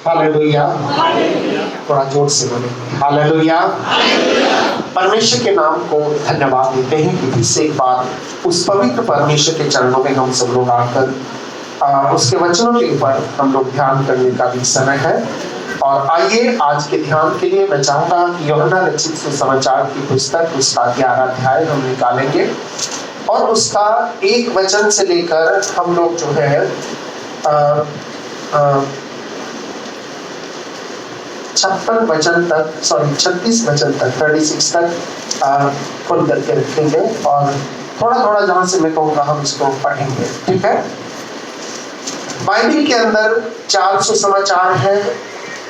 Hallelujah. थोड़ा जोर से बोले हालेलुया। परमेश्वर के नाम को धन्यवाद देते हैं कि फिर से एक बार उस पवित्र परमेश्वर के चरणों में हम सब लोग आकर उसके वचनों के ऊपर हम लोग ध्यान करने का भी समय है। और आइए आज के ध्यान के लिए मैं चाहूंगा कि यूहन्ना रचित सुसमाचार की पुस्तक उसका 11 अध्याय हम निकालेंगे और उसका 1 वचन से लेकर हम लोग जो है 36 वचन तक 36 तक खोल करके रखेंगे और थोड़ा थोड़ा जहां से मैं कहूँगा हम इसको पढ़ेंगे। ठीक है। बाइबल के अंदर 4 सुसमाचार है,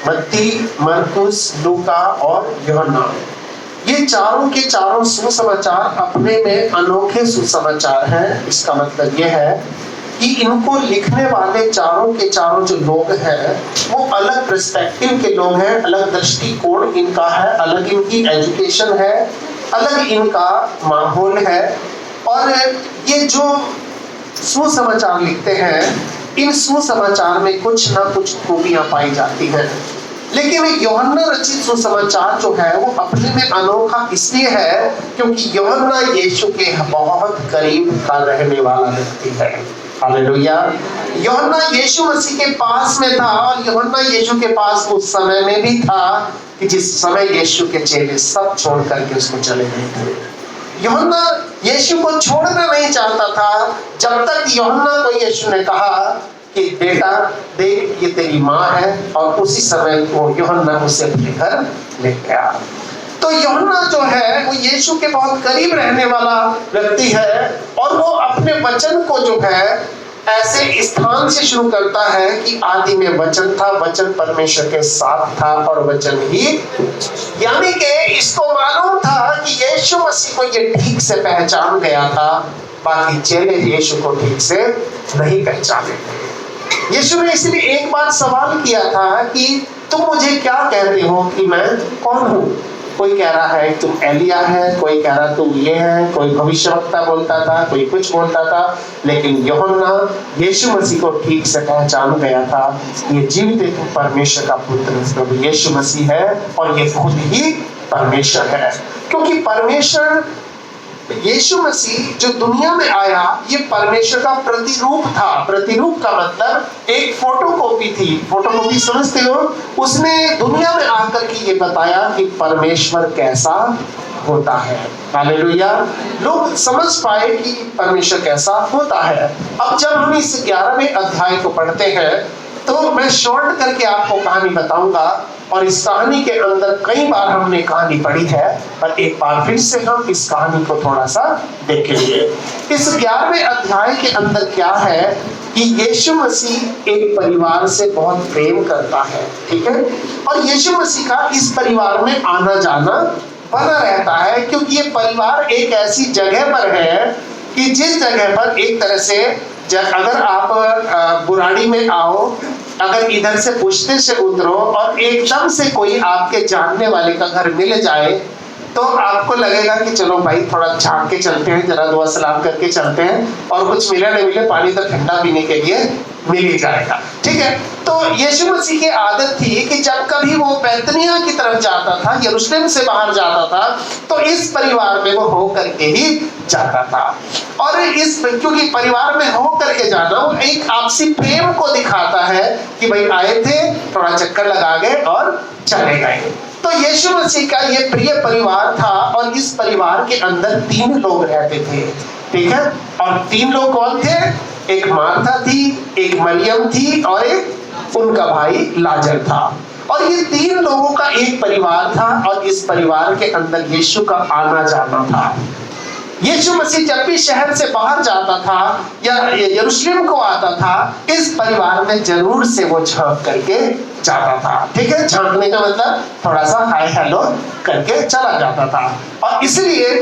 मत्ती, मरकुस, लूका और यूहन्ना। ये चारों के चारों सुसमाचार अपने में अनोखे सुसमाचार हैं। इसका मतलब यह है कि इनको लिखने वाले चारों के चारों जो लोग हैं वो अलग पर्सपेक्टिव के लोग हैं, अलग दृष्टिकोण इनका है, अलग इनकी एजुकेशन है, अलग इनका माहौल है। और ये जो सुसमाचार लिखते हैं इन सुसमाचार में कुछ ना कुछ खूबियां पाई जाती हैं। लेकिन यूहन्ना रचित सुसमाचार जो है वो अपने में अनोखा इसलिए है क्योंकि यूहन्ना यीशु के बहुत करीब का रहने वाला व्यक्ति है। हालेलुया। यूहन्ना यीशु मसीह के पास में था और यूहन्ना यीशु के पास उस समय में भी था कि जिस समय यीशु के चेले सब छोड़ करके उसको चले गए थे। यूहन्ना यीशु को छोड़ना नहीं चाहता था जब तक यूहन्ना को यीशु ने कहा कि बेटा देख ये तेरी माँ है, और उसी समय वो यूहन्ना उसे अपने घर ले गया। तो यूहन्ना जो है वो यीशु के बहुत करीब रहने वाला व्यक्ति है और वो अपने वचन को जो है ऐसे स्थान से शुरू करता है कि आदि में वचन था, वचन परमेश्वर के साथ था और वचन ही, यानी कि इसको मालूम था कि यीशु मसीह को ये ठीक से पहचान गया था, बाकी चेले यीशु को ठीक से नहीं पहचाने थे। यीशु ने इसलिए एक बार सवाल किया था कि तुम मुझे क्या कहते हो कि मैं कौन हूँ? कोई कह रहा है तुम एलिया है, कोई कह रहा तुम ये है, कोई भविष्यवक्ता बोलता था, कोई कुछ बोलता था। लेकिन यूहन्ना यीशु मसीह को ठीक से पहचान गया था, ये जीवित परमेश्वर का पुत्र प्रभु यीशु मसीह है और ये खुद ही परमेश्वर है। क्योंकि परमेश्वर यीशु मसीह जो दुनिया में आया ये परमेश्वर का प्रतिरूप था। प्रतिरूप का मतलब एक फोटोकॉपी थी। फोटोकॉपी समझते हो? उसने दुनिया में आकर के ये बताया कि परमेश्वर कैसा होता है। हालेलुया। लोग समझ पाए कि परमेश्वर कैसा होता है। अब जब हम इस 11वें अध्याय को पढ़ते हैं तो मैं शॉर्ट करके आपको कहानी बताऊंगा और इस कहानी के अंदर कई बार हमने कहानी पढ़ी है, पर एक बार फिर से हम इस कहानी को थोड़ा सा देखेंगे। इस 11वें अध्याय के अंदर क्या है कि यीशु मसीह एक परिवार से बहुत प्रेम करता है। ठीक है। और यीशु मसीह का इस परिवार में आना जाना बना रहता है क्योंकि ये परिवार एक ऐसी जगह पर है कि जिस जगह पर एक तरह से अगर आप बुराड़ी में आओ, अगर इधर से पुश्ते से उतरो और एकदम से कोई आपके जानने वाले का घर मिल जाए तो आपको लगेगा कि चलो भाई थोड़ा झांक के चलते हैं, जरा दुआ सलाम करके चलते हैं और कुछ मिले नहीं मिले पानी तो ठंडा पीने के लिए मिल ही जाएगा। ठीक है। तो यीशु मसीह की आदत थी कि जब कभी वो बैतनिया की तरफ जाता था, यरूशलेम से बाहर जाता था, तो इस परिवार में वो हो करके ही जाता था। और इस क्योंकि परिवार में हो करके जाना वो एक आपसी प्रेम को दिखाता है कि भाई आए थे, थोड़ा चक्कर लगा गए और चले गए। तो यीशु मसीह का ये प्रिय परिवार था और इस परिवार के अंदर 3 लोग रहते थे। ठीक है। और 3 लोग कौन थे? एक मार्था थी, एक मरियम थी और एक उनका भाई लाजर था। और ये 3 लोगों का एक परिवार था और इस परिवार के अंदर यीशु का आना जाना था। यीशु मसीह जब भी शहर से बाहर जाता था या यरूशलेम को आता था, इस परिवार में जरूर से वो झांक करके जाता था। ठीक है। झांकने का मतलब थोड़ा सा हाय हेलो करके चला जाता था। और इसलिए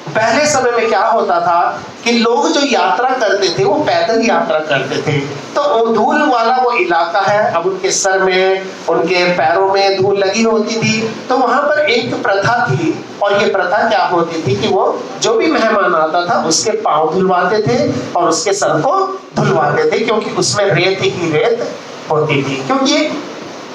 पहले समय में क्या होता था कि लोग जो यात्रा करते थे वो पैदल यात्रा करते थे। तो वो धूल वाला वो इलाका है, अब उनके सर में उनके पैरों में धूल लगी होती थी। तो वहां पर एक प्रथा थी और ये प्रथा क्या होती थी कि वो जो भी मेहमान आता था उसके पांव धुलवाते थे और उसके सर को धुलवाते थे, क्योंकि उसमें रेत ही रेत होती थी। क्योंकि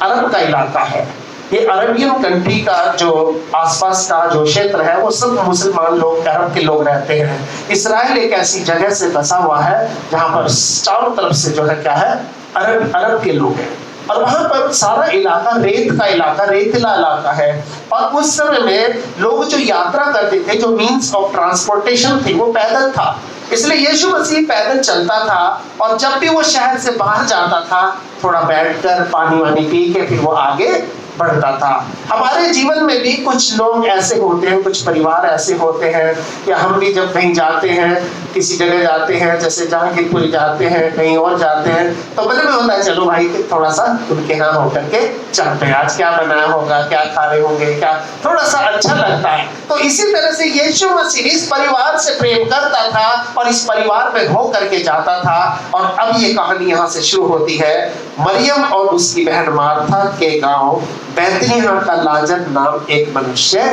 अरब का इलाका है। ये अरबियन कंट्री का जो आसपास का जो क्षेत्र है वो सब मुसलमान लोग, अरब के लोग रहते हैं। इस्राइल एक ऐसी जगह से बसा हुआ है जहां पर चारों तरफ से जो है क्या है, अरब के लोग हैं। और वहां पर सारा इलाका रेत का इलाका, रेतीला इलाका है। और उस समय में लोग जो यात्रा करते थे, जो मीन्स ऑफ ट्रांसपोर्टेशन थी, वो पैदल था। इसलिए यीशु मसीह पैदल चलता था और जब भी वो शहर से बाहर जाता था, थोड़ा बैठकर पानी वानी पी के फिर वो आगे बढ़ता था। हमारे जीवन में भी कुछ लोग ऐसे होते हैं, कुछ परिवार ऐसे होते हैं, या हम भी जब कहीं जाते हैं, किसी जगह जाते हैं, जैसे जहांगीरपुर जाते हैं, कहीं और जाते हैं, तो मन में होता है चलो भाई थोड़ा सा उनके यहाँ होकर के चलते हैं, आज क्या बनाया होगा, क्या खा रहे होंगे, क्या थोड़ा सा अच्छा लगता है। तो इसी तरह से यीशु मसीह इस परिवार से प्रेम करता था और इस परिवार में हो करके जाता था। और अब ये कहानी यहाँ से शुरू होती है। मरियम और उसकी बहन मार्था के गांव बैतनिय्याह का लाजर नाम एक मनुष्य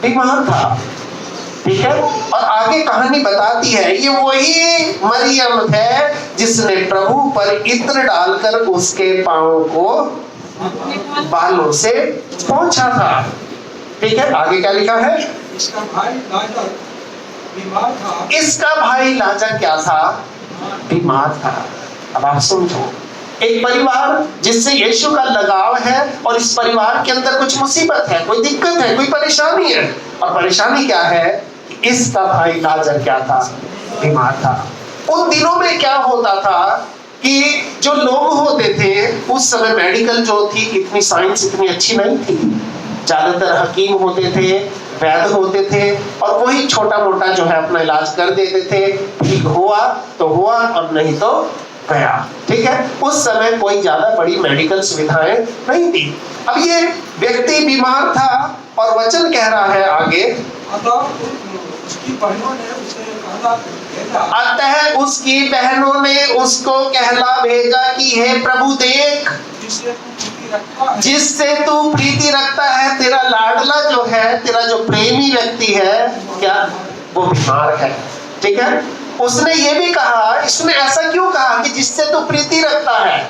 बीमार था। ठीक है, और आगे कहानी बताती है ये वही मरियम है जिसने प्रभु पर इत्र डालकर उसके पांव को बालों से पोंछा था। ठीक है, आगे क्या लिखा है? इसका भाई लाजर बीमार था। इसका भाई लाजर क्या था? बीमार था। अब आप समझो, एक परिवार जिससे यीशु का लगाव है और इस परिवार के अंदर कुछ मुसीबत है, कोई दिक्कत है, कोई परेशानी है। और परेशानी क्या है? इसका भाई लाजर क्या था? बीमार था। उन दिनों में क्या होता था कि जो लोग होते थे उस समय, मेडिकल जो थी, इतनी साइंस इतनी अच्छी नहीं थी। ज्यादातर हकीम होते थे, वैद्य होते थे, और वही छोटा मोटा जो है अपना इलाज कर देते थे। ठीक हुआ तो हुआ और नहीं तो गया। ठीक है, उस समय कोई ज्यादा बड़ी मेडिकल सुविधाएं नहीं थी। अब ये व्यक्ति बीमार था और वचन कह रहा है आगे, उसकी बहनों ने उसे कहला भेजा। अतः उसकी बहनों ने उसको कहला भेजा कि हे प्रभु देख, जिससे तू प्रीति रखता है, तेरा लाडला जो है, तेरा जो प्रेमी व्यक्ति है, क्या वो बीमार है। ठीक है, उसने ये भी कहा, इसने ऐसा क्यों कहा कि जिससे तू प्रीति रखता है?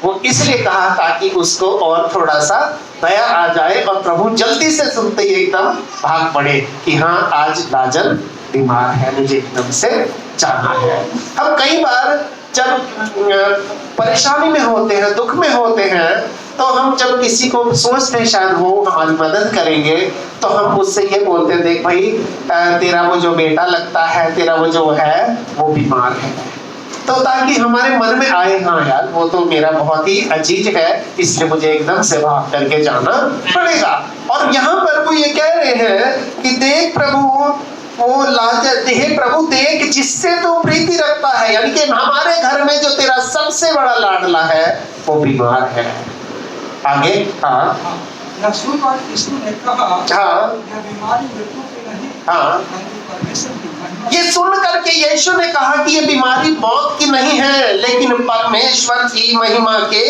वो इसलिए कहा ताकि उसको और थोड़ा सा दया आ जाए और प्रभु जल्दी से सुनते ही एकदम भाग पड़े कि हाँ आज लाजर बीमार है, मुझे एकदम से जाना है। हम कई बार जब परेशानी में होते हैं, दुख में होते हैं, तो हम जब किसी को सोचते हैं शायद वो हमारी मदद करेंगे, तो हम उससे ये बोलते हैं, देख भाई तेरा वो जो बेटा लगता है, तेरा वो जो है वो बीमार है। तो ताकि हमारे मन में आए हाँ यार वो तो मेरा बहुत ही अजीज है, इसलिए मुझे एकदम से भाग करके जाना पड़ेगा। और यहाँ पर वो ये कह रहे हैं कि देख प्रभु, वो लाजर, हे प्रभु देख जिससे तू प्रीति रखता है, यानी कि हमारे घर में जो तेरा सबसे बड़ा लाडला है वो बीमार है। आगे हाँ, यीशु ने कहा, हाँ, यह बीमारी मृत्यु की नहीं, हाँ, परमेश्वर की महिमा। ये सुन करके यीशु ने कहा कि ये बीमारी मौत की नहीं है, लेकिन परमेश्वर की महिमा के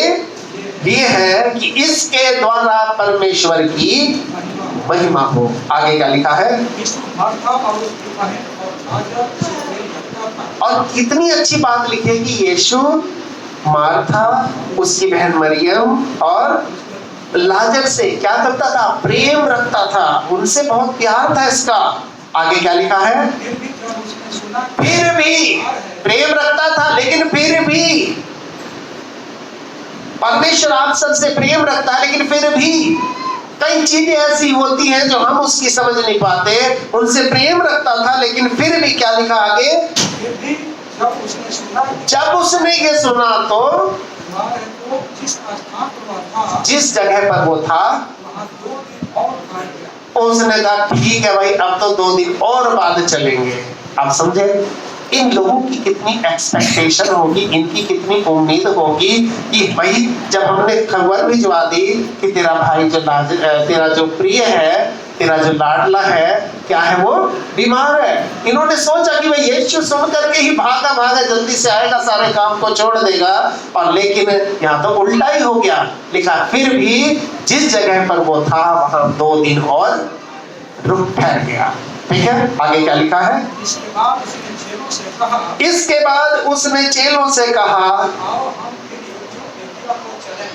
लिए है, कि इसके द्वारा परमेश्वर की महिमा हो। आगे क्या लिखा है? और कितनी अच्छी बात लिखी है कि यीशु मार्था, उसकी बहन मरियम और लाजर से क्या करता था? प्रेम रखता था, उनसे बहुत प्यार था इसका। आगे क्या लिखा है? फिर भी प्रेम रखता था, लेकिन फिर भी परमेश्वर आप सबसे प्रेम रखता है, लेकिन फिर भी कई चीजें ऐसी होती हैं जो हम उसकी समझ नहीं पाते। उनसे प्रेम रखता था, लेकिन फिर भी क्या लिखा आगे? जब उसने ये सुना तो जिस जगह पर वो था उसने कहा ठीक है भाई, अब तो 2 दिन और बाद चलेंगे। आप समझे? इन लोगों की कितनी एक्सपेक्टेशन होगी, इनकी कितनी उम्मीद होगी कि भाई जब हमने खबर भिजवा दी कि तेरा भाई जो तेरा जो प्रिय है, तेरा जो लाडला है, क्या है वो बीमार है। इन्होंने सोचा कि भाई यीशु सुन करके ही भागा जल्दी से आएगा, सारे काम को छोड़ देगा, और लेकिन यहाँ तो उल्टा ही हो गया। लिखा फिर भी जिस जगह पर वो था वहां 2 दिन और रुक ठहर गया। ठीक है, आगे क्या लिखा है? इसके बाद उसने चेलों से कहा,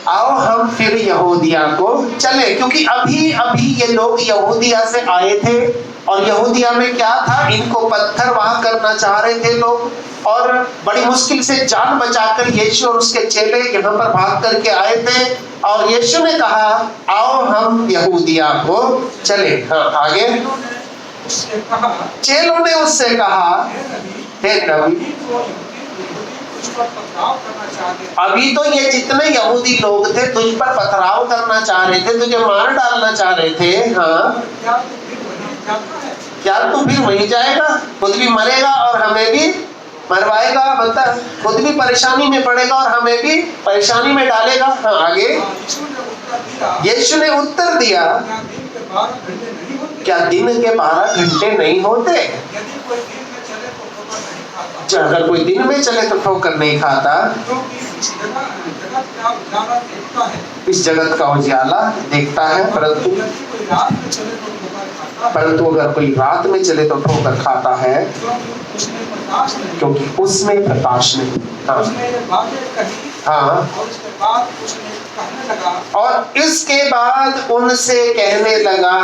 आओ हम फिर यहूदिया को चले, क्योंकि अभी अभी ये लोग यहूदिया से आए थे और यहूदिया में क्या था, इनको पत्थर वहां करना चाह रहे थे लोग, और बड़ी मुश्किल से जान बचाकर यीशु और उसके चेले यहाँ पर भाग करके आए थे। और यीशु ने कहा आओ हम यहूदिया को चले। हाँ आगे, चेलों ने उससे कहा हे नबी, अभी तो ये जितने यहूदी लोग थे तुझ पर पथराव करना चाह रहे थे, तुझे मार डालना चाह रहे थे। हाँ क्या तू फिर वहीं जाएगा, खुद भी मरेगा और हमें भी मरवाएगा, मतलब खुद भी परेशानी में पड़ेगा और हमें भी परेशानी में डालेगा। हाँ आगे, यीशु ने उत्तर दिया क्या दिन के 12 घंटे नहीं होते? अगर कोई दिन में चले तो ठोकर नहीं खाता। इस जगत का उजियाला देखता है, परंतु अगर कोई रात में चले तो ठोकर खाता है, क्योंकि उसमें प्रकाश नहीं। हाँ और इसके बाद उनसे कहने लगा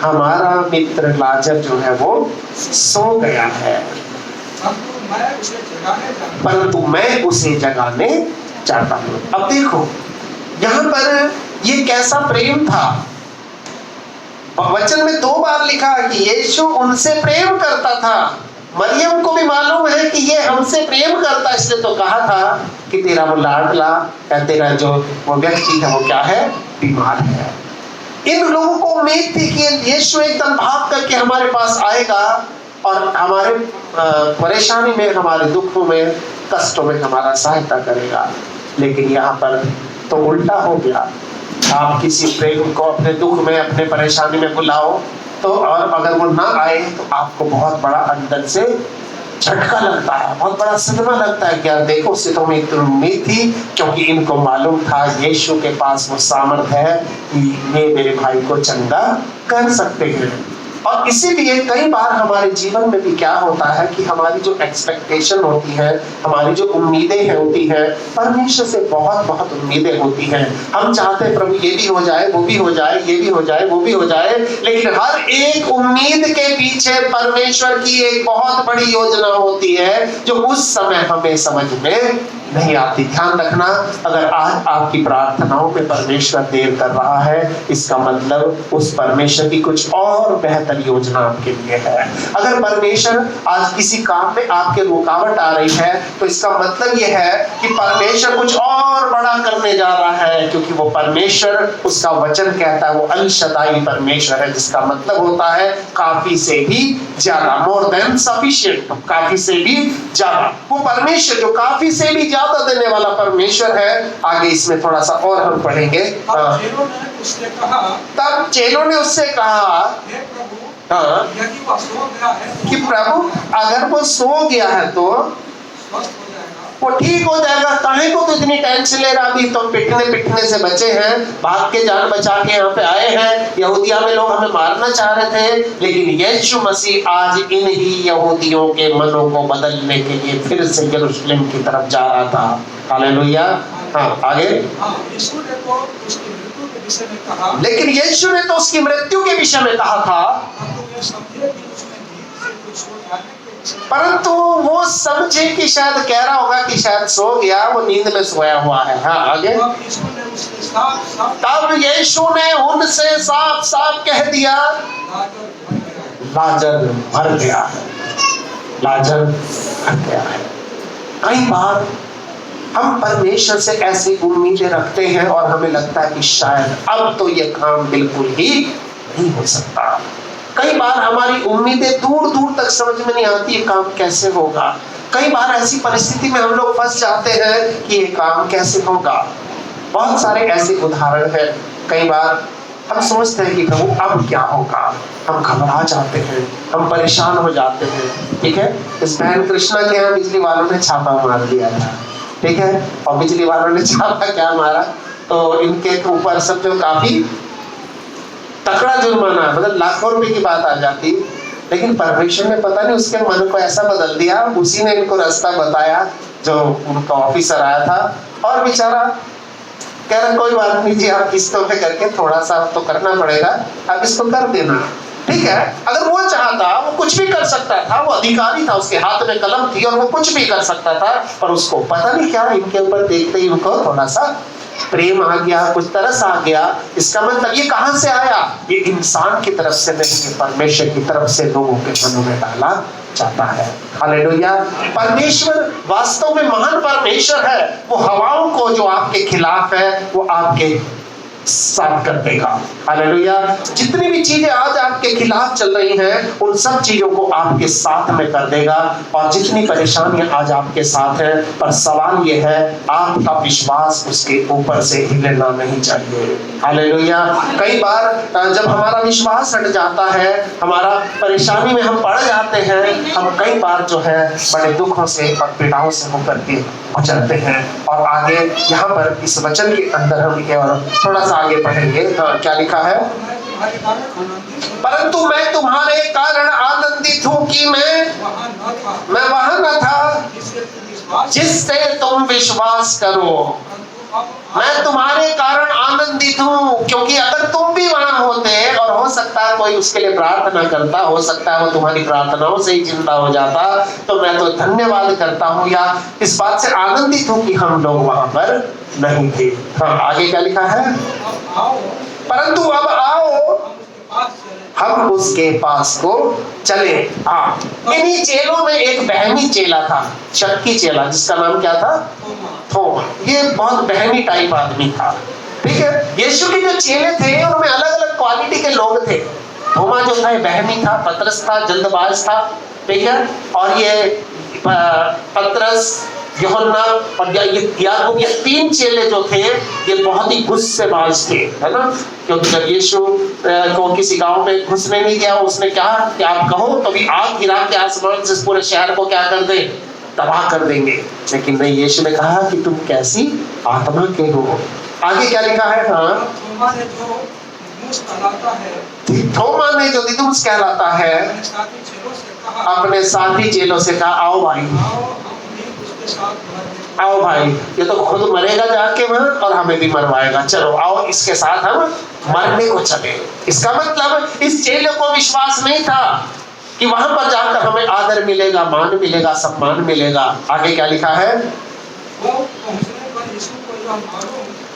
हमारा मित्र लाजर जो है वो सो गया है, परंतु मैं उसे जगाने चाहता हूँ। अब देखो यहाँ पर ये कैसा प्रेम था। वचन में 2 बार लिखा कि यीशु उनसे प्रेम करता था। मरियम को भी मालूम है कि ये हमसे प्रेम करता, इसलिए तो कहा था कि तेरा वो लाडला या तेरा जो वो व्यक्ति है वो क्या है, बीमार है। इन लोगों को उम्मीद थी कि यीशु एकदम भाग करके हमारे पास आएगा और हमारे परेशानी में, हमारे दुखों में, कष्टों में हमारा सहायता करेगा। लेकिन यहाँ पर तो उल्टा हो गया। आप किसी प्रेम को अपने दुख में, अपने परेशानी में बुलाओ तो, और अगर वो ना आए तो आपको बहुत बड़ा अंदर से झटका लगता है, बहुत बड़ा सदमा लगता है। क्या देखो, उससे तो हमें इतनी उम्मीद थी, क्योंकि इनको मालूम था यीशु के पास वो सामर्थ है कि ये मेरे भाई को चंगा कर सकते हैं। और इसीलिए कई बार हमारे जीवन में भी क्या होता है कि हमारी जो एक्सपेक्टेशन होती है, हमारी जो उम्मीदें होती हैं, परमेश्वर से बहुत बहुत उम्मीदें होती हैं। हम चाहते हैं प्रभु ये भी हो जाए, वो भी हो जाए, ये भी हो जाए, वो भी हो जाए, लेकिन हर एक उम्मीद के पीछे परमेश्वर की एक बहुत बड़ी योजना होती है जो उस समय हमें समझ में नहीं आती। ध्यान रखना, अगर आज आपकी प्रार्थनाओं में परमेश्वर देर कर रहा है, इसका मतलब उस परमेश्वर की कुछ और बेहतर योजना आपके लिए है। अगर परमेश्वर आज किसी काम में आपके रुकावट आ रही है, तो इसका मतलब यह है कि परमेश्वर कुछ और बड़ा करने जा रहा है, क्योंकि वो परमेश्वर, उसका वचन कहता है वो अल शदाई परमेश्वर है, जिसका मतलब होता है काफी से भी ज्यादा, मोर देन सफिशिएंट, काफी से भी ज्यादा। वो परमेश्वर जो काफी से भी ज्यादा देने वाला परमेश्वर है। आगे इसमें थोड़ा सा और हम पढ़ेंगे। तब चेलों ने उससे कहा हाँ कि प्रभु अगर वो सो गया है तो वो ठीक हो जाएगा, काहे को तो इतनी टेंशन ले रहा? अभी तो पिटने से बचे हैं, भाग के जान बचा के यहाँ पे आए हैं। यहूदिया में लोग हमें मारना चाह रहे थे, लेकिन यीशु मसीह आज इन ही यहूदियों के मनों को बदलने के लिए फिर से यरूशलेम की तरफ जा रहा था। हालेलुया। हाँ आगे, लेकिन यीशु ने तो उसकी मृत्यु के विषय में कहा था, परंतु वो समझे कि शायद कह रहा होगा कि शायद सो गया, वो नींद में सोया हुआ है। हाँ आगे, तब यीशु ने उनसे साफ साफ कह दिया लाजर मर गया है, लाजर मर गया है। कई बार हम परमेश्वर से ऐसी उम्मीदें रखते हैं और हमें लगता है कि शायद अब तो ये काम बिल्कुल ही नहीं हो सकता। कई बार हमारी उम्मीदें दूर दूर तक समझ में नहीं आती, ये काम कैसे होगा। कई बार ऐसी परिस्थिति में हम लोग फंस जाते हैं कि ये काम कैसे होगा। बहुत सारे ऐसे उदाहरण हैं। कई बार हम सोचते हैं कि प्रभु अब क्या होगा, हम घबरा जाते हैं, हम परेशान हो जाते हैं। ठीक है, इस बहन कृष्णा के यहाँ बिजली वालों ने छापा मार दिया था, ठीक है, और बिजली वालों ने छापा क्या मारा, तो इनके ऊपर सब जो काफी तकड़ा जुर्माना, मतलब लाखों रुपए की बात आ जाती। लेकिन परमेश्वर ने पता नहीं उसके मन को ऐसा बदल दिया, उसी ने इनको रास्ता बताया जो उनका ऑफिसर आया था, और बेचारा कह रहे कोई बात नहीं जी, आप किस्तों पे करके थोड़ा सा तो करना पड़ेगा, आप इसको कर देना, ठीक है। अगर वो चाहता वो कुछ भी कर सकता था, वो अधिकारी था, उसके हाथ में कलम थी और वो कुछ भी कर सकता था, पर उसको पता नहीं क्या इनके ऊपर देखते ही उनको थोड़ा सा प्रेम आ गया, कुछ तरस आ गया। इसका मतलब ये कहां से आया? ये इंसान की तरफ से नहीं, ये परमेश्वर की तरफ से लोगों के मनों में डाला जाता है। हालेलुया। परमेश्वर वास्तव में महान परमेश्वर है। वो हवाओं को जो आपके खिलाफ है वो आपके साथ कर देगा। हालेलुया। जितनी भी चीजें आज आपके खिलाफ चल रही हैं उन सब चीजों को आपके साथ में कर देगा। और जितनी परेशानियां आज आपके साथ हैं, पर सवाल ये है आपका विश्वास उसके ऊपर से हिलना नहीं चाहिए। हालेलुया। कई बार जब हमारा विश्वास हट जाता है, हमारा परेशानी में हम पड़ जाते हैं, हम कई बार जो है बड़े दुखों से और पीड़ाओं से होकर के गुजरते हैं। और आगे यहाँ पर इस वचन के अंदर हम और थोड़ा सा आगे पढ़ेंगे। हाँ, क्या लिखा है? परंतु मैं तुम्हारे कारण आनंदित हूँ कि मैं वहां न था जिससे तुम विश्वास करो। मैं तुम्हारे कारण आनंदित हूँ क्योंकि अगर तुम भी वहां होते, और हो सकता है कोई उसके लिए प्रार्थना करता, हो सकता है वो तुम्हारी प्रार्थनाओं से ही जिंदा हो जाता, तो मैं तो धन्यवाद करता हूँ या इस बात से आनंदित हूँ कि हम लोग वहां पर नहीं थे। हाँ, आगे क्या लिखा है? परंतु अब आओ हम उसके पास को चले। हाँ, इन्हीं चेलों में एक बहमी चेला था, शक्की चेला, जिसका नाम क्या था? थोमा। ये बहुत बहमी टाइप आदमी था, ठीक है। यीशु के जो चेले थे उनमें अलग अलग क्वालिटी के लोग थे। थोमा जो था बहमी था, पतरस था जल्दबाज था, ठीक है। और ये पतरस, यूहन्ना और याकूब, ये तीन चेले जो थे ये बहुत ही गुस्सेबाज थे, है ना। क्योंकि जब यीशु को किसी गांव में घुसने नहीं दिया, उसने कहा कि आप कहो तो भी आग गिरा के आसमान से पूरे शहर को क्या कर दे? तबाह कर देंगे। लेकिन नहीं, यीशु ने कहा कि तुम कैसी आत्मा के हो। आगे क्या लिखा है? हाँ, थोमा ने जो दिदुमुस कहलाता है अपने साथी चेलों से कहा आओ भाई, आओ भाई, ये तो खुद मरेगा जाके वहां और हमें भी मरवाएगा, चलो आओ इसके साथ हम मरने को चले। इसका मतलब इस चेले को विश्वास नहीं था कि वहां पर जाकर हमें आदर मिलेगा, मान मिलेगा, सम्मान मिलेगा। आगे क्या लिखा है?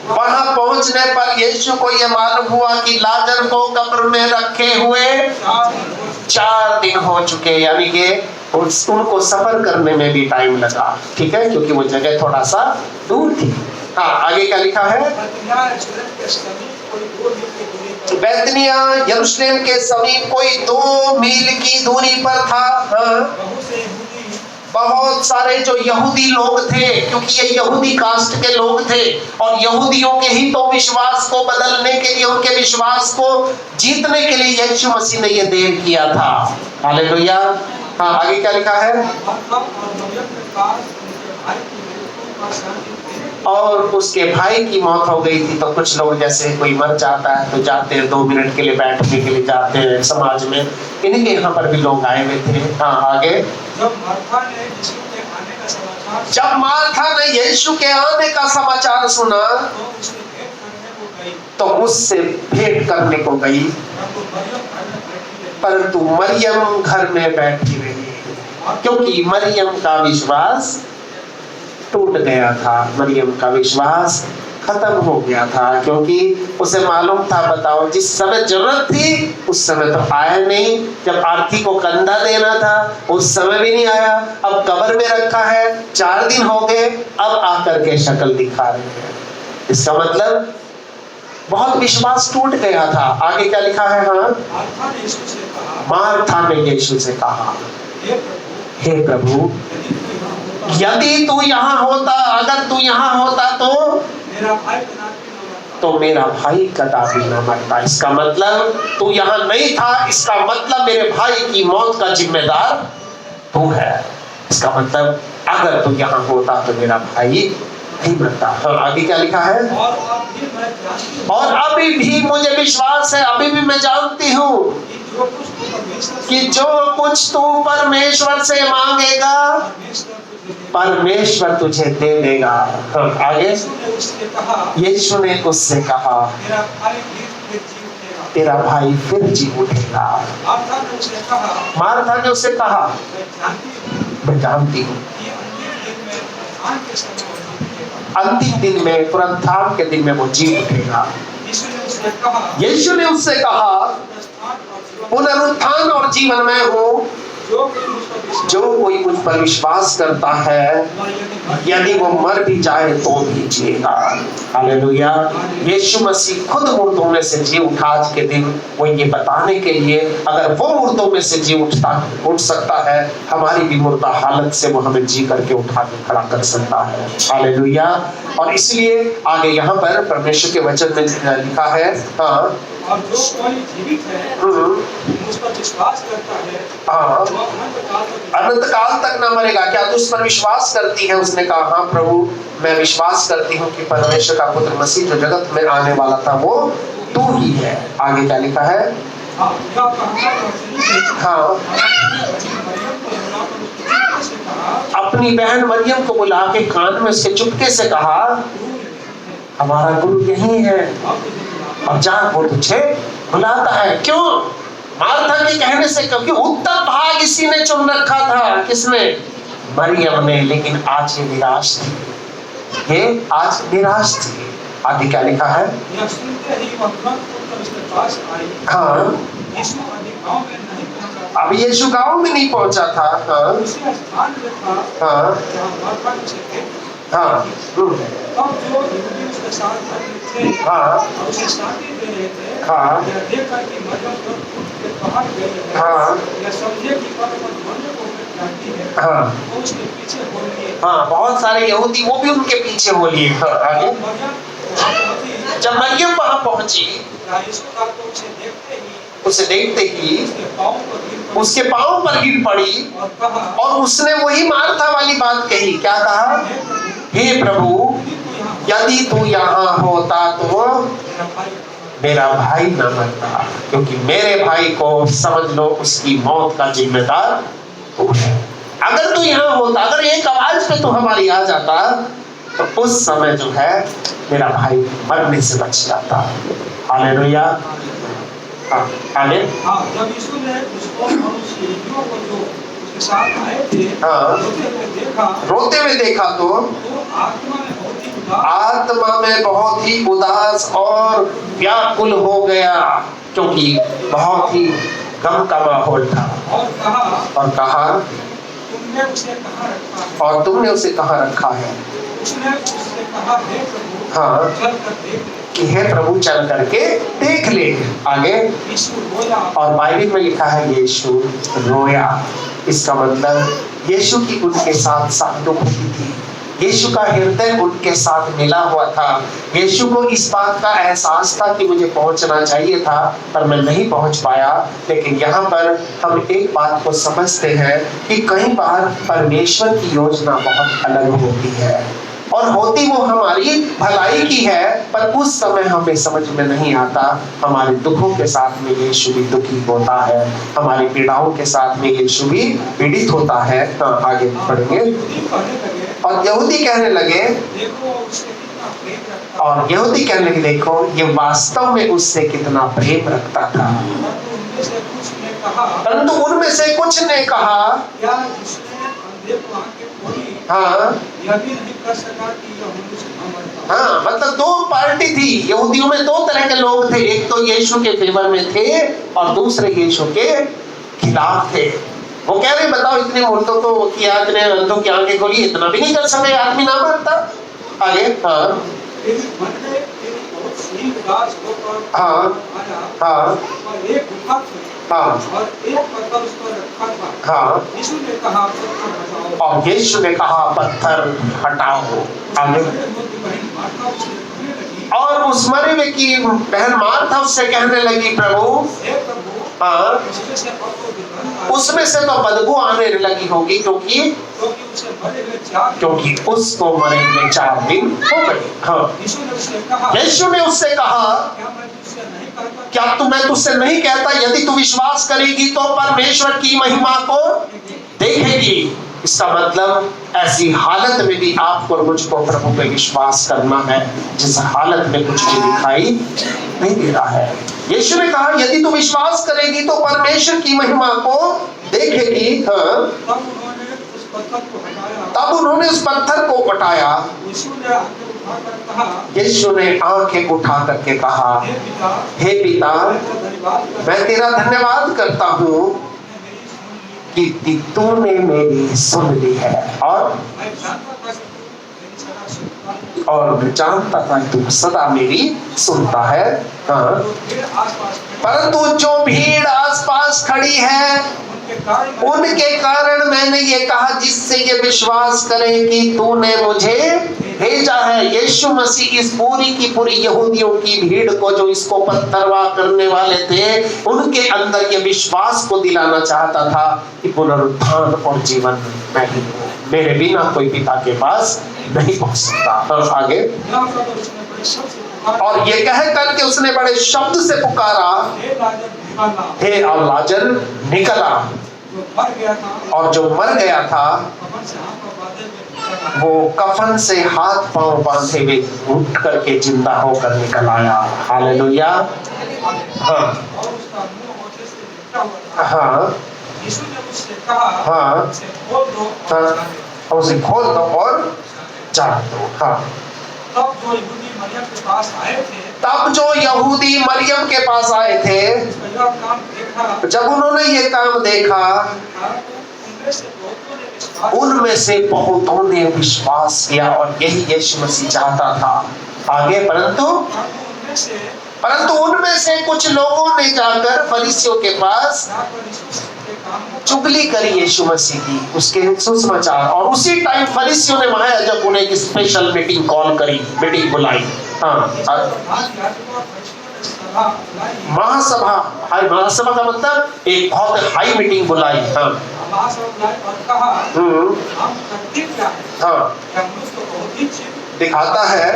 वहां पहुंचने पर यीशु को यह मालूम हुआ कि लाजर को कब्र में रखे हुए 4 दिन हो चुके, यानी कि उनको सफर करने में भी टाइम लगा, ठीक है, क्योंकि वो जगह थोड़ा सा दूर थी। हाँ, आगे क्या लिखा है? बैतनिया यरूशलेम के समीप कोई 2 मील की दूरी पर था। हाँ, बहुत सारे जो यहूदी लोग थे, क्योंकि ये यहूदी कास्ट के लोग थे और यहूदियों के ही तो विश्वास को बदलने के लिए, उनके विश्वास को जीतने के लिए यीशु मसीह ने ये देर किया था। हालेलुया। हाँ, आगे क्या लिखा है? और उसके भाई की मौत हो गई थी। तो कुछ लोग जैसे कोई मर जाता है तो जाते हैं 2 मिनट के लिए बैठने के लिए जाते हैं समाज में, इन्हीं के यहाँ पर भी लोग आए हुए थे। हाँ, आगे। जब मार्था ने यीशु के आने का समाचार सुना तो उससे भेंट करने को गई, परंतु मरियम घर में बैठी रही, क्योंकि मरियम का विश्वास टूट गया था, मरियम का विश्वास खत्म हो गया था, क्योंकि उसे मालूम था, बताओ, जिस समय जरूरत थी उस समय तो आया नहीं। जब आरती को कंधा देना था उस समय भी नहीं आया। अब कब्र में रखा है, 4 दिन हो गए, अब आकर के शक्ल दिखा रहे हैं। इसका मतलब बहुत विश्वास टूट गया था। आगे क्या लिखा है? हाँ, मार्था ने यीशु से कहा, हे प्रभु, यदि तू यहाँ होता, अगर तू यहाँ होता तो मेरा भाई कदापि न मरता। इसका मतलब तू यहाँ नहीं था, इसका मतलब मेरे भाई की मौत का जिम्मेदार तू है। इसका मतलब अगर तू यहाँ होता तो मेरा भाई नहीं मरता। हाँ, आगे क्या लिखा है? और अभी भी मुझे विश्वास है, अभी भी मैं जानती हूँ कि जो कुछ तू परमेश्वर से मांगेगा परमेश्वर तुझे दे देगा। आगे यीशु ने उससे कहा, यीशु ने उससे कहा तेरा भाई फिर जी तेरा भाई फिर जी उठेगा। उठेगा। मार्था ने उसे कहा, मार्था ने उससे कहा मैं जानती हूँ मैं जानती हूँ कि अंतिम दिन में पुनरुत्थान के अंतिम दिन में पुनरुत्थान के दिन समय वो जी उठेगा। में वो जी उठेगा। यीशु ने उससे कहा, यीशु ने उससे कहा पुनरुत्थान और जीवन में हूँ, जो कोई मुझ पर विश्वास करता है यदि वो मर भी जाए तो भी जिएगा। हालेलुया। यीशु मसीह खुद मुर्दों में से जी उठा आज के दिन, वो ये बताने के लिए अगर वो मुर्दों में से जी उठ सकता है, हमारी भी मुर्दा हालत से वो हमें जी करके उठा के खड़ा कर सकता है। हालेलुया। और इसलिए आगे यहाँ पर परमेश्वर के वचन में लिखा है, हाँ, और जो कोई जीवित है उस पर विश्वास करता है हाँ, वो अनंत काल तक न मरेगा। क्या तू उस पर विश्वास करती है? उसने कहा, हाँ प्रभु, मैं विश्वास करती हूँ कि परमेश्वर का पुत्र मसीह जो जगत में आने वाला था वो तू ही है। आगे क्या लिखा है? हाँ, अपनी बहन मरियम को बुला के कान में उसके चुपके से कहा, हमारा गुरु यही है और जहाँ वो तुझे बुलाता है। क्यों? मार्था के कहने से, क्योंकि उत्तम भाग इसी ने चुन रखा था। किसने? मरियम ने। लेकिन आज ये निराश थी, ये आज निराश थी। आगे क्या लिखा है? हाँ, अब यीशु गांव में नहीं पहुंचा था। हाँ, हाँ, हाँ, अब जो यहूदी उसके साथ थे हाँ, और उसे शांति दे रहे थे, हाँ, यह देखकर कि मरियम तो उठ के बाहर गई है, हाँ, यह समझे कि परम धन्य को जानती है, हाँ, वो उसके पीछे हो लिए। हाँ, बहुत सारे यहूदी वो भी उनके पीछे हो लिए। हाँ, आगे जब मरियम वहां पहुंची, यीशु का तो उसे देखते ही उसके पांव पर गिर पड़ी और कहा, और उसने वही मार्था वाली बात कही। क्या कहा? हे प्रभु, यदि तू यहाँ होता तो मेरा भाई न मरता, क्योंकि मेरे भाई को समझ लो उसकी मौत का जिम्मेदार तू है। अगर तू यहाँ होता, अगर एक आवाज पे तू हमारी आ जाता, तो उस समय जो है मेरा भाई मरने से बच जाता। हालेलुया। हाँ, आगे। हाँ, जब यीशु ने उसको और उस युवक को जो उसके साथ आए थे, हाँ, रोते हुए देखा तो आत्मा में बहुत ही उदास और व्याकुल हो गया, क्योंकि बहुत ही गम का माहौल था। और कहा तुमने उसे कहाँ रखा है? और तुमने उसे कहाँ रखा है? उसने उससे कहा, हे प्रभु, हाँ, चल कर देख ले। कि हे प्रभु चल करके देख ले। आगे यीशु रोया और बाइबल में लिखा है यीशु रोया। इसका मतलब यीशु की उनके साथ सहानुभूति थी, यीशु का हृदय उनके साथ मिला हुआ था। यीशु को इस बात का एहसास था कि मुझे पहुंचना चाहिए था पर मैं नहीं पहुंच पाया। लेकिन यहाँ पर हम एक बात को समझते हैं कि कई बार परमेश्वर की योजना बहुत अलग होती है और होती वो हमारी भलाई की है, पर उस समय हमें समझ में नहीं आता। हमारे दुखों के साथ में यीशु भी दुखी होता है, हमारी पीड़ाओं के साथ में यीशु भी पीड़ित होता है। हाँ, आगे पढ़ेंगे। और यहूदी कहने लगे, देखो उससे कितना प्रेम रखता, और यहूदी कहने लगे, देखो ये वास्तव में उससे कितना प्रेम रखता था। परंतु उनमें से कुछ ने कहा, क्या जिसने अंधे को आंखें खोली, हाँ, यह भी नहीं कर सका कि यह मनुष्य न मरता। हाँ, मतलब दो पार्टी थी यहूदियों में, दो तरह के लोग थे। एक तो यीशु के फेवर में थे और दूसरे यीशु के खिलाफ थे। वो कह रहे, बताओ इतने मुर्दों को किया, इतने अंधों की आंखें खोली, इतना भी नहीं कर सके, आदमी ना मरता। आगे। हाँ, तेरी मन में तेरी बहुत सी उदास होकर हाँ, आया, हाँ, और एक गुफा थी, हाँ, और एक पत्थर उस पर रखा था। हाँ, यीशु ने कहा, पत्थर हटाओ। और यीशु ने कहा, पत्थर हटाओ। आगे। बहन मार्था उससे कहने लगी, और उस मरे हुए की बहन मार्था उससे कहने लगी, प्रभु, हे प्रभु, हाँ, उसमें से अब तो दुर्गंध आ रही है, उसमें से तो बदबू आने लगी होगी, क्योंकि उसे मरे हुए 4 क्योंकि उसको मरे हुए 4 दिन हो गए। हाँ, यीशु ने उससे कहा, यीशु ने उससे कहा, क्या मैं तुझसे नहीं कहता, क्या मैं तुझसे नहीं कहता, यदि तू विश्वास करेगी तो परमेश्वर की महिमा को देखेगी। इसका मतलब ऐसी हालत में भी आपको और मुझको प्रभु पे विश्वास करना है जिस हालत में कुछ भी दिखाई नहीं दे रहा है। यीशु ने कहा यदि तू विश्वास करेगी तो परमेश्वर की महिमा को देखेगी। हाँ, तब उन्होंने उस पत्थर को हटाया। यीशु ने आंखें उठा करके कहा, हे पिता, मैं तेरा धन्यवाद करता हूँ कि तूने मेरी सुन ली है और मैं जानता था तू सदा मेरी सुनता है। हाँ, परंतु जो भीड़ आसपास खड़ी है उनके कारण मैंने ये कहा जिससे ये विश्वास करें कि तूने मुझे भेजा है। यीशु मसीह इस पूरी की पूरी यहूदियों की भीड़ को, जो इसको पत्थरवाह करने वाले थे, उनके अंदर ये विश्वास को दिलाना चाहता था कि पुनरुत्थान और जीवन मैं ही हूँ, मेरे बिना कोई पिता के पास नहीं पहुंच सकता। और आगे, और ये कह करके उसने बड़े शब्द से पुकारा, हे लाजर निकला। और जो मर गया था वो कफन से हाथ पांव बांधे हुए उठ करके जिंदा होकर निकल आया। हालेलुया। हाँ हाँ हाँ, उसे खोल दो और जान दो। हाँ, तब जो यहूदी मरियम के पास आए थे, जब उन्होंने ये काम देखा, उनमें से बहुतों ने विश्वास किया और यही यीशु मसीह चाहता था। आगे, परंतु उनमें से कुछ लोगों ने जाकर फरीसियों के पास चुगली करी यीशु मसीह की, उसके सुसमाचार। और उसी टाइम फरीसियों ने महायाजक उन्हें एक स्पेशल मीटिंग कॉल करी, मीटिंग बुलाई। हाँ, महासभा, महासभा का मतलब एक बहुत हाई मीटिंग बुलाई। हाँ, हाँ, दिखाता है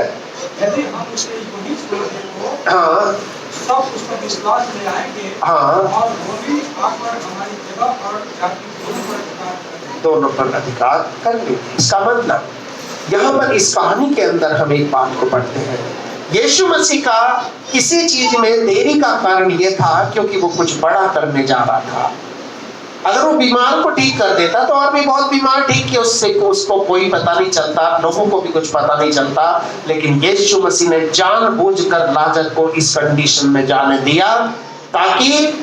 यदि हम उसे यूं ही छोड़ दें तो हाँ, सब उस पर विश्वास ले आएंगे। हाँ, और वो भी आकर हमारी जगह और जाति दोनों पर अधिकार करेंगे। इसका मतलब यहाँ पर इस कहानी के अंदर हम एक बात को पढ़ते हैं, यीशु मसीह का किसी चीज में देरी का कारण ये था क्योंकि वो कुछ बड़ा करने जा रहा था। अगर वो बीमार को ठीक कर देता तो और भी बहुत बीमार ठीक किया, उससे उसको कोई पता नहीं चलता, लोगों को भी कुछ पता नहीं चलता। लेकिन यीशु मसीह ने जानबूझकर लाजर को इस कंडीशन में जाने दिया ताकि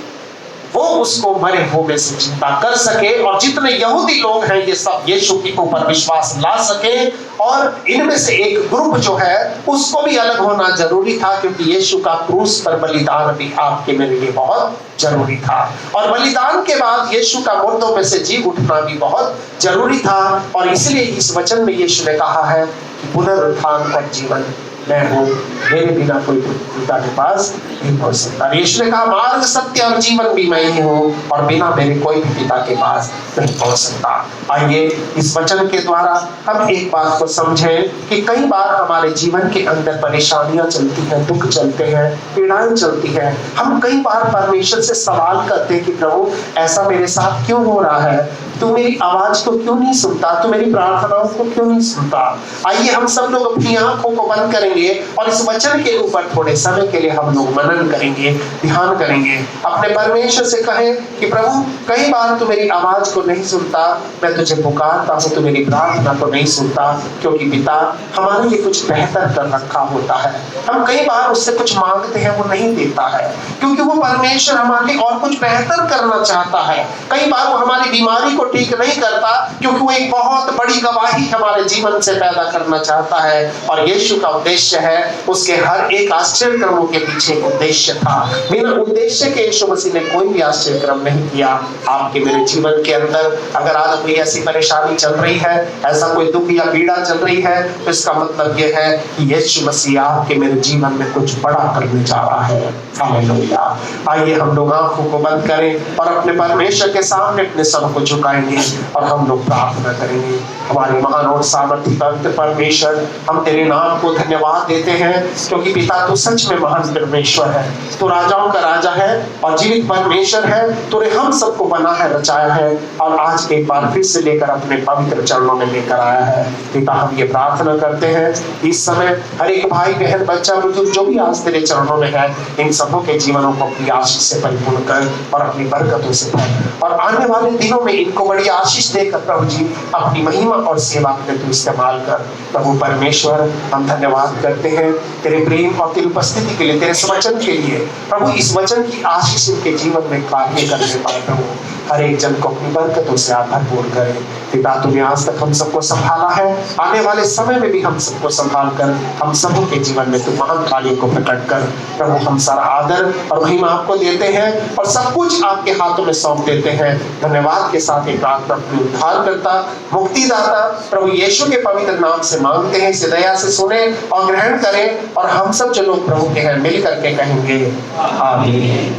वो उसको मरे हुए से जिंदा कर सके और जितने यहूदी लोग हैं ये सब यीशु के ऊपर विश्वास ला सके। और इनमें से एक ग्रुप जो है उसको भी अलग होना जरूरी था क्योंकि यीशु का क्रूस पर बलिदान भी आपके मेरे लिए बहुत जरूरी था। और बलिदान के बाद यीशु का मुर्दों में से जी उठना भी बहुत जरूरी था। और इसलिए इस वचन में यीशु ने कहा है कि पुनरुत्थान और जीवन मैं हूँ, मेरे बिना कोई पिता के पास नहीं पहुंच सकता। यीशु ने कहा मार्ग, सत्य और जीवन भी मैं ही हूँ और बिना मेरे कोई भी पिता के पास नहीं पहुंच सकता। आइए इस वचन के द्वारा हम एक बात को समझें कि कई बार हमारे जीवन के अंदर परेशानियां चलती हैं, दुख चलते हैं, पीड़ाएं चलती हैं। हम कई बार परमेश्वर से सवाल करते हैं कि प्रभु ऐसा मेरे साथ क्यों हो रहा है, तू मेरी आवाज को क्यों नहीं सुनता, तू मेरी प्रार्थनाओं को क्यों नहीं सुनता। आइए हम सब लोग अपनी आंखों को बंद करेंगे और इस वचन के ऊपर थोड़े समय के लिए हम लोग मनन करेंगे, ध्यान करेंगे, अपने परमेश्वर से कहें कि प्रभु कई बार तू मेरी आवाज को नहीं सुनता, मैं तुझे पुकारता हूँ, तू मेरी प्रार्थना को नहीं सुनता क्योंकि पिता हमारे लिए कुछ बेहतर कर रखा होता है। हम कई बार उससे कुछ मांगते हैं, वो नहीं देता है क्योंकि वो परमेश्वर हमारे लिए और कुछ बेहतर करना चाहता है। कई बार वो हमारी बीमारी को ठीक नहीं करता क्योंकि वो एक बहुत बड़ी गवाही हमारे जीवन से पैदा करना चाहता है। और यीशु का उद्देश्य है, उसके हर एक आश्चर्य कर्मों के पीछे उद्देश्य था। बिना उद्देश्य के यीशु मसीह ने कोई भी आश्चर्य कर्म नहीं किया। आपके मेरे जीवन के अंदर अगर आज कोई ऐसी परेशानी चल रही है, ऐसा कोई दुख या पीड़ा चल रही है, तो इसका मतलब यह है कि यीशु मसीह आपके मेरे जीवन में कुछ बड़ा करने जा रहा है। हालेलुया। आइए हम लोग आंखों को बंद करें और अपने परमेश्वर के सामने अपने सर को झुकाएं। लगाएंगे और हम लोग प्रार्थना करेंगे। हमारे महान और सामर्थी पवित्र परमेश्वर, हम तेरे नाम को धन्यवाद देते हैं क्योंकि पिता तू सच में महान परमेश्वर है, तू राजाओं का राजा है और जीवित परमेश्वर है। तूने हम सबको बना है, रचाया है और आज एक बार फिर से लेकर अपने पवित्र चरणों में लेकर आया है। पिता हम ये प्रार्थना करते हैं इस समय हर एक भाई बहन बच्चा बुजुर्ग जो भी आज तेरे चरणों में है, इन सबों के जीवनों को अपनी आशीष से परिपूर्ण कर और अपनी बरकतों से भर और आने वाले दिनों में इनको बड़ी आशीष देकर प्रभु जी अपनी महिमा और सेवा के लिए तू इस्तेमाल कर। प्रभु परमेश्वर, हम धन्यवाद करते हैं तेरे प्रेम और तेरी उपस्थिति के लिए, तेरे वचन के लिए। प्रभु इस वचन की आशीष इनके जीवन में कार्य करने पाए प्रभु, हर एक जन को अपनी बरकतों से भरपूर करे। पिता तूने आज तक हम सबको संभाला है, आने वाले समय में भी हम सबको संभाल कर हम सबों के जीवन में तू महान कार्यों को प्रकट कर। प्रभु हम सारा आदर और महिमा आपको देते हैं और सब कुछ आपके हाथों में सौंप देते हैं। धन्यवाद के साथ एक प्रार्थना अपने उद्धारकर्ता मुक्तिदाता प्रभु यीशु के पवित्र नाम से मांगते हैं, इसे दया से सुने और ग्रहण करें और हम सब जो लोग प्रभु के हैं मिल करके कहेंगे आमीन।